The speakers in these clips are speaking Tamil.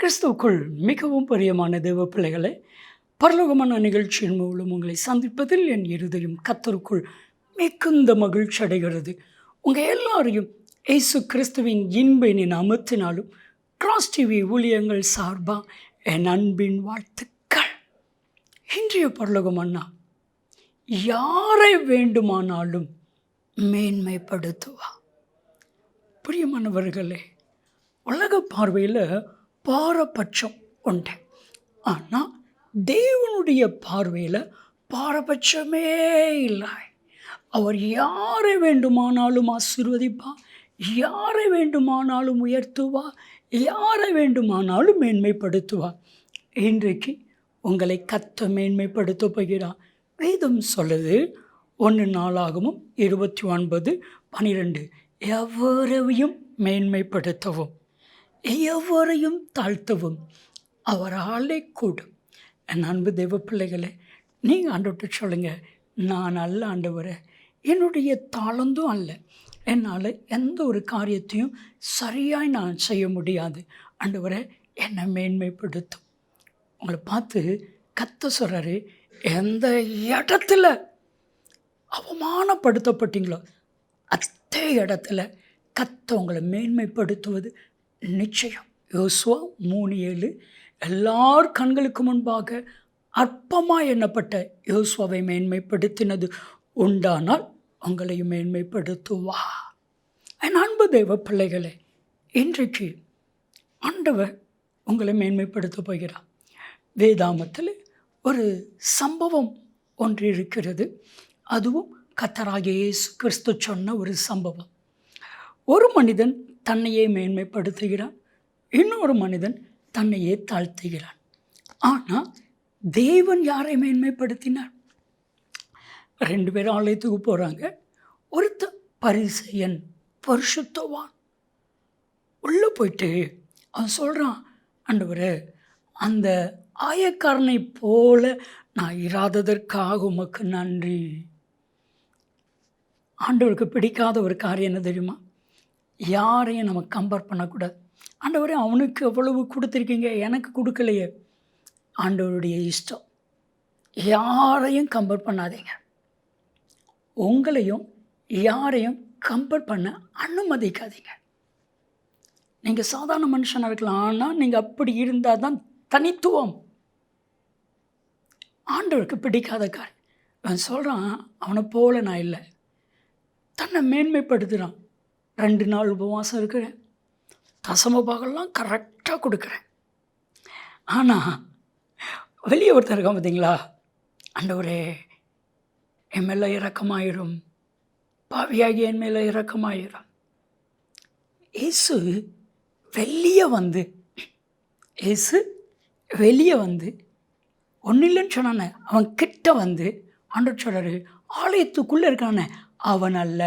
கிறிஸ்துவுக்குள் மிகவும் பிரியமான தேவ பிள்ளைகளே, பரலோகமான நிகழ்ச்சியின் மூலம் உங்களை சந்திப்பதில் என் இருதயம் கர்த்தருக்குள் மிகுந்த மகிழ்ச்சி அடைகிறது. உங்கள் எல்லாரையும் இயேசு கிறிஸ்துவின் இன்ப நாமத்தினாலும் கிராஸ் டிவி ஊழியங்கள் சார்பாக என் அன்பின் வாழ்த்துக்கள். இன்றைய பரலோகமன்னா யாரை வேண்டுமானாலும் மேன்மைப்படுத்துவா. பிரியமானவர்களே, உலக பார்வையில் பாரபட்சம் உண்டு. ஆனால் தேவனுடைய பார்வையில் பாரபட்சமே இல்லை. அவர் யாரை வேண்டுமானாலும் ஆசீர்வதிப்பார், யாரை வேண்டுமானாலும் உயர்த்துவார், யாரை வேண்டுமானாலும் மேன்மைப்படுத்துவார். இன்றைக்கு உங்களை கர்த்தர் மேன்மைப்படுத்த போகிறார். வேதம் சொல்லுது 1 நாளாகமும் 29:12, எவரையும் மேன்மைப்படுத்தவும் எவரையும் தாழ்த்தவும் அவராலே கூடும். என் அன்பு தேவ பிள்ளைகளே, நீங்கள் ஆண்டவர்கிட்ட சொல்லுங்கள், நான் அல்ல ஆண்டவரே, என்னுடைய தாளந்தும் அல்ல, என்னால் எந்த ஒரு காரியத்தையும் சரியாய் நான் செய்ய முடியாது. ஆண்டவரே, என்னை மேன்மைப்படுத்தும். உங்களை பார்த்து கர்த்தர் சொல்கிறாரு, எந்த இடத்துல அவமானப்படுத்தப்பட்டீங்களோ அதே இடத்துல கர்த்தர் உங்களை மேன்மைப்படுத்துவது நிச்சயம். யோசுவா 3:7, எல்லார் கண்களுக்கு முன்பாக அற்பமாக எண்ணப்பட்ட யோசுவாவை மேன்மைப்படுத்தினது உண்டானால் உங்களையும் மேன்மைப்படுத்துவா. என் அன்பு தேவ பிள்ளைகளே, இன்றைக்கு ஆண்டவர் உங்களை மேன்மைப்படுத்த போகிறார். வேதாமத்தில் ஒரு சம்பவம் ஒன்று இருக்கிறது. அதுவும் கர்த்தராகிய இயேசு கிறிஸ்து சொன்ன ஒரு சம்பவம். ஒரு மனிதன் தன்னையே மேன்மைப்படுத்துகிறான், இன்னொரு மனிதன் தன்னையே தாழ்த்துகிறான். ஆனால் தேவன் யாரை மேன்மைப்படுத்தினார்? 2 பேரும் ஆலயத்துக்கு போகிறாங்க. ஒருத்தர் பரிசேயன், பரிசுத்தவான். உள்ளே போயிட்டு அவன் சொல்கிறான், ஆண்டவரே, அந்த ஆயக்காரனை போல நான் இராததற்காக உமக்கு நன்றி. ஆண்டவருக்கு பிடிக்காத ஒரு காரியம் என்ன தெரியுமா? யாரையும் நம்ம கம்பேர் பண்ணக்கூடாது. ஆண்டவரே, அவனுக்கு எவ்வளவு கொடுத்துருக்கீங்க, எனக்கு கொடுக்கலையே. ஆண்டவருடைய இஷ்டம். யாரையும் கம்பேர் பண்ணாதீங்க. உங்களையும் யாரையும் கம்பேர் பண்ண அனுமதிக்காதீங்க. நீங்கள் சாதாரண மனுஷனாக இருக்கலாம், ஆனால் நீங்கள் அப்படி இருந்தால் தான் தனித்துவம். ஆண்டவருக்கு பிடிக்காத காரியம். அவன் சொல்கிறான், அவனை போல நான் இல்லை. தன்னை மேன்மைப்படுத்துகிறான். 2 நாள் உபவாசம் இருக்கிறேன், தசம பாகம்லாம் கரெக்டாக கொடுக்குறேன். ஆனால் வெளியே ஒருத்தர் இருக்கான் பார்த்தீங்களா, ஆண்டவரே என் மேலே இரக்கமாயிரும், பாவியாகி என் மேலே இரக்கமாயிரும். இயேசு வெளியே வந்து ஒன்றும் இல்லைன்னு சொன்னானே, அவன் கிட்ட வந்து ஆண்டவர் சொல்கிறாரு, ஆலயத்துக்குள்ளே இருக்கானே அவன் அல்ல,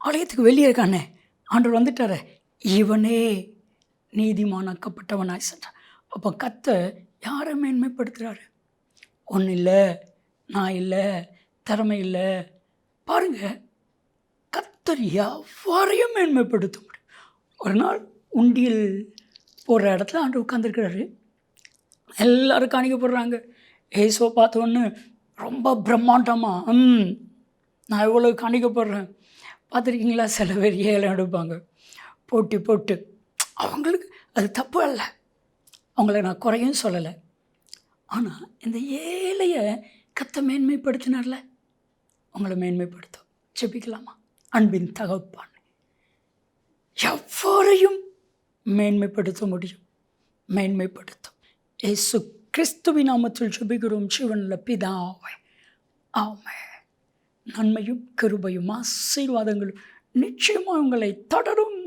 ஆலயத்துக்கு வெளியே இருக்கானே ஆண்டவர் வந்துட்டார, இவனே நீதிமானாக்கப்பட்டவனாய் சென்றான். அப்போ கர்த்தர் யாரை மேன்மைப்படுத்துகிறாரு? ஒன்றும் இல்லை, நான் இல்லை, திறமை இல்லை. பாருங்கள், கர்த்தர் எவ்வாறையும் மேன்மைப்படுத்த முடியும். ஒரு நாள் உண்டியல் போடுற இடத்துல ஆண்டவர் உட்காந்துருக்கிறாரு. எல்லோரும் காணிக்க போடுறாங்க. ஏசுவை பார்த்தோன்னு ரொம்ப பிரம்மாண்டமாக, நான் எவ்வளோ காணிக்க போடுறேன் பார்த்துருக்கீங்களா? சில பேர் ஏலம் எடுப்பாங்க, போட்டி போட்டு. அவங்களுக்கு அது தப்பு அல்ல, அவங்கள நான் குறையும் சொல்லலை. ஆனால் இந்த ஏழையை கர்த்தர் மேன்மைப்படுத்தினார்ல, உங்களை மேன்மைப்படுத்தும். ஜெபிக்கலாமா? அன்பின் தகப்பான், எவ்வாறையும் மேன்மைப்படுத்த முடியும், மேன்மைப்படுத்தும். இயேசு கிறிஸ்துவின் நாமத்தில் ஜெபிக்கிறோம் ஜீவனுள்ள பிதாவே, ஆமென். நன்மையும் கிருபையும் ஆசீர்வாதங்களும் நிச்சயமாக உங்களை தொடரும்.